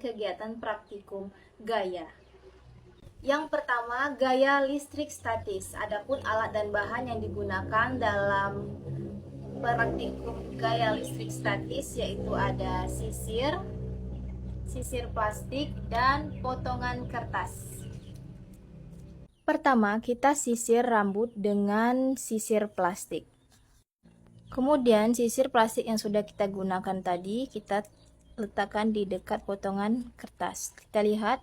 kegiatan praktikum gaya. Yang pertama, gaya listrik statis. Adapun alat dan bahan yang digunakan dalam praktikum gaya listrik statis yaitu ada sisir plastik, dan potongan kertas. Pertama, kita sisir rambut dengan sisir plastik. Kemudian sisir plastik yang sudah kita gunakan tadi kita letakkan di dekat potongan kertas. Kita lihat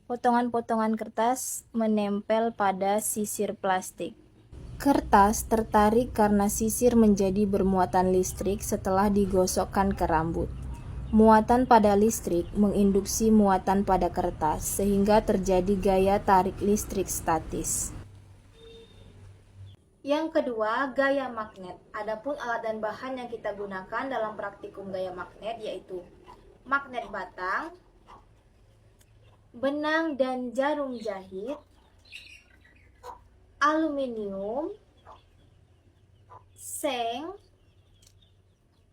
potongan-potongan kertas menempel pada sisir plastik. Kertas tertarik karena sisir menjadi bermuatan listrik setelah digosokkan ke rambut. Muatan pada listrik menginduksi muatan pada kertas sehingga terjadi gaya tarik listrik statis. Yang kedua, gaya magnet. Adapun alat dan bahan yang kita gunakan dalam praktikum gaya magnet yaitu magnet batang, benang dan jarum jahit, aluminium, seng,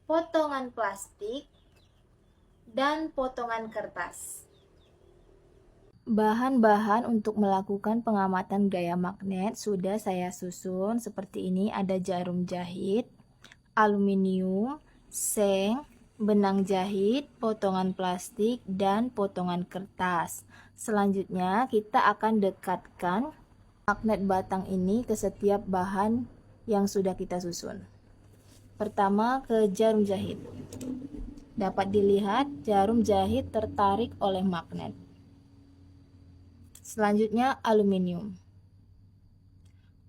potongan plastik, dan potongan kertas. Bahan-bahan untuk melakukan pengamatan gaya magnet sudah saya susun seperti ini. Ada jarum jahit, aluminium, seng, benang jahit, potongan plastik, dan potongan kertas. Selanjutnya kita akan dekatkan magnet batang ini ke setiap bahan yang sudah kita susun. Pertama ke jarum jahit. Dapat dilihat jarum jahit tertarik oleh magnet. Selanjutnya aluminium.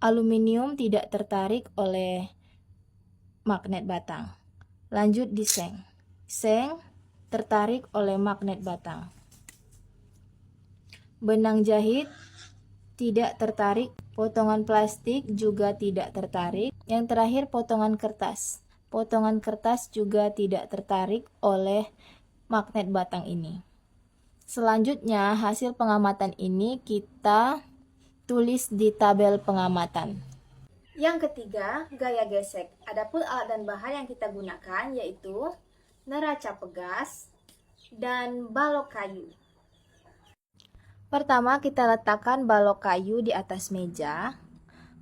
Aluminium tidak tertarik oleh magnet batang. Lanjut di seng. Seng tertarik oleh magnet batang. Benang jahit tidak tertarik, potongan plastik juga tidak tertarik. Yang terakhir potongan kertas. Potongan kertas juga tidak tertarik oleh magnet batang ini. Selanjutnya hasil pengamatan ini kita tulis di tabel pengamatan. Yang ketiga, gaya gesek. Adapun alat dan bahan yang kita gunakan yaitu neraca pegas dan balok kayu. Pertama, kita letakkan balok kayu di atas meja.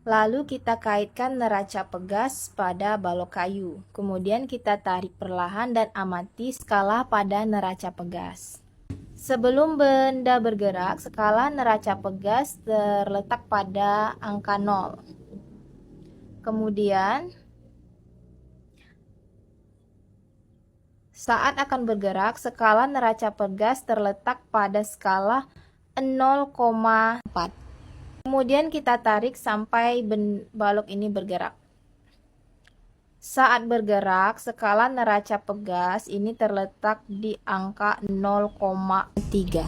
Lalu kita kaitkan neraca pegas pada balok kayu. Kemudian kita tarik perlahan dan amati skala pada neraca pegas. Sebelum benda bergerak, skala neraca pegas terletak pada angka 0. Kemudian, saat akan bergerak, skala neraca pegas terletak pada skala 0,4. Kemudian kita tarik sampai balok ini bergerak. Saat bergerak, skala neraca pegas ini terletak di angka 0,3.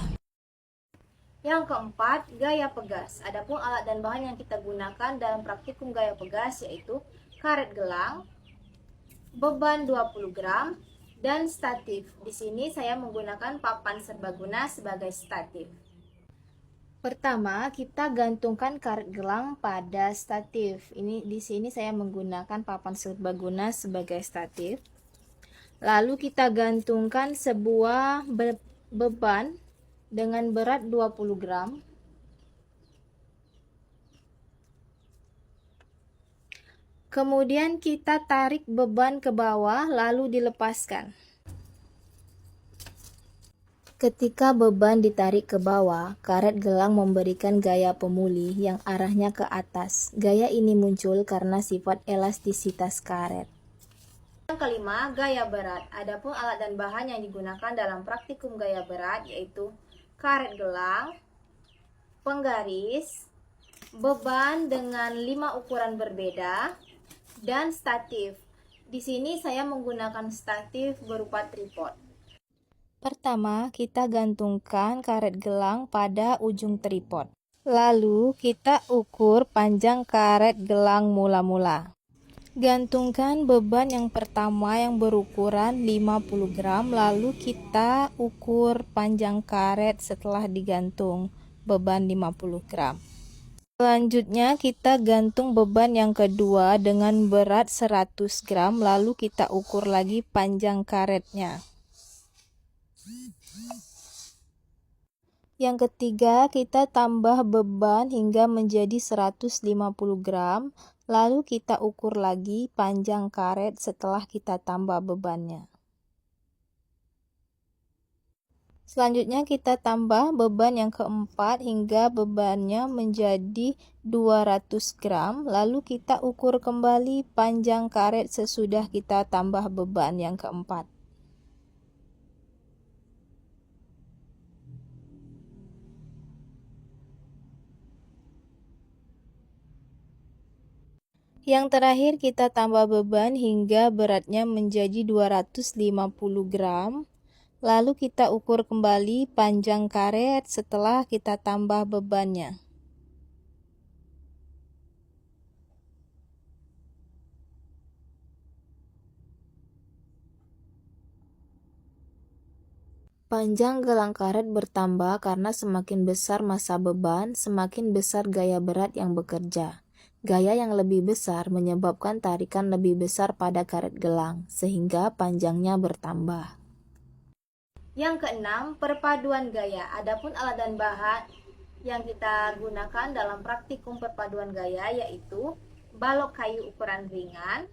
Yang keempat, gaya pegas. Adapun alat dan bahan yang kita gunakan dalam praktikum gaya pegas yaitu karet gelang, beban 20 gram, dan statif. Di sini saya menggunakan papan serbaguna sebagai statif. Pertama, kita gantungkan karet gelang pada statif. Di sini saya menggunakan papan serbaguna sebagai statif. Lalu kita gantungkan sebuah beban dengan berat 20 gram. Kemudian kita tarik beban ke bawah lalu dilepaskan. Ketika beban ditarik ke bawah, karet gelang memberikan gaya pemulih yang arahnya ke atas. Gaya ini muncul karena sifat elastisitas karet. Yang kelima, gaya berat. Adapun alat dan bahan yang digunakan dalam praktikum gaya berat yaitu karet gelang, penggaris, beban dengan 5 ukuran berbeda, dan statif. Di sini saya menggunakan statif berupa tripod. Pertama, kita gantungkan karet gelang pada ujung tripod. Lalu, kita ukur panjang karet gelang mula-mula. Gantungkan beban yang pertama yang berukuran 50 gram, lalu kita ukur panjang karet setelah digantung beban 50 gram. Selanjutnya, kita gantung beban yang kedua dengan berat 100 gram, lalu kita ukur lagi panjang karetnya. Yang ketiga, kita tambah beban hingga menjadi 150 gram, lalu kita ukur lagi panjang karet setelah kita tambah bebannya. Selanjutnya kita tambah beban yang keempat hingga bebannya menjadi 200 gram, lalu kita ukur kembali panjang karet sesudah kita tambah beban yang keempat. Yang terakhir kita tambah beban hingga beratnya menjadi 250 gram. Lalu kita ukur kembali panjang karet setelah kita tambah bebannya. Panjang gelang karet bertambah karena semakin besar massa beban, semakin besar gaya berat yang bekerja. Gaya yang lebih besar menyebabkan tarikan lebih besar pada karet gelang, sehingga panjangnya bertambah. Yang keenam, perpaduan gaya. Adapun alat dan bahan yang kita gunakan dalam praktikum perpaduan gaya yaitu balok kayu ukuran ringan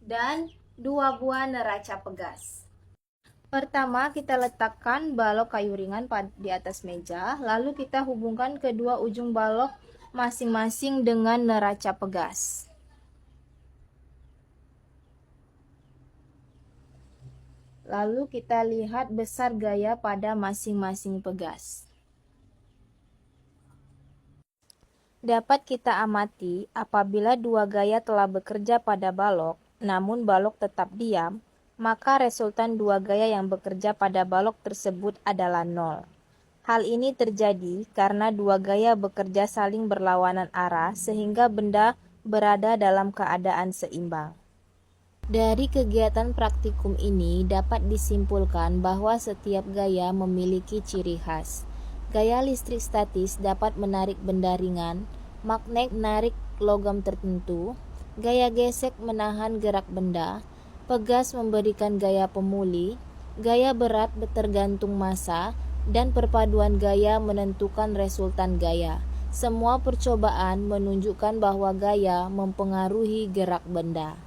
dan 2 buah neraca pegas. Pertama, kita letakkan balok kayu ringan di atas meja, lalu kita hubungkan kedua ujung balok masing-masing dengan neraca pegas. Lalu kita lihat besar gaya pada masing-masing pegas. Dapat kita amati apabila dua gaya telah bekerja pada balok, namun balok tetap diam, maka resultan dua gaya yang bekerja pada balok tersebut adalah 0. Hal ini terjadi karena dua gaya bekerja saling berlawanan arah sehingga benda berada dalam keadaan seimbang. Dari kegiatan praktikum ini dapat disimpulkan bahwa setiap gaya memiliki ciri khas. Gaya listrik statis dapat menarik benda ringan, magnet menarik logam tertentu, gaya gesek menahan gerak benda, pegas memberikan gaya pemulih, gaya berat tergantung massa, dan perpaduan gaya menentukan resultan gaya. Semua percobaan menunjukkan bahwa gaya mempengaruhi gerak benda.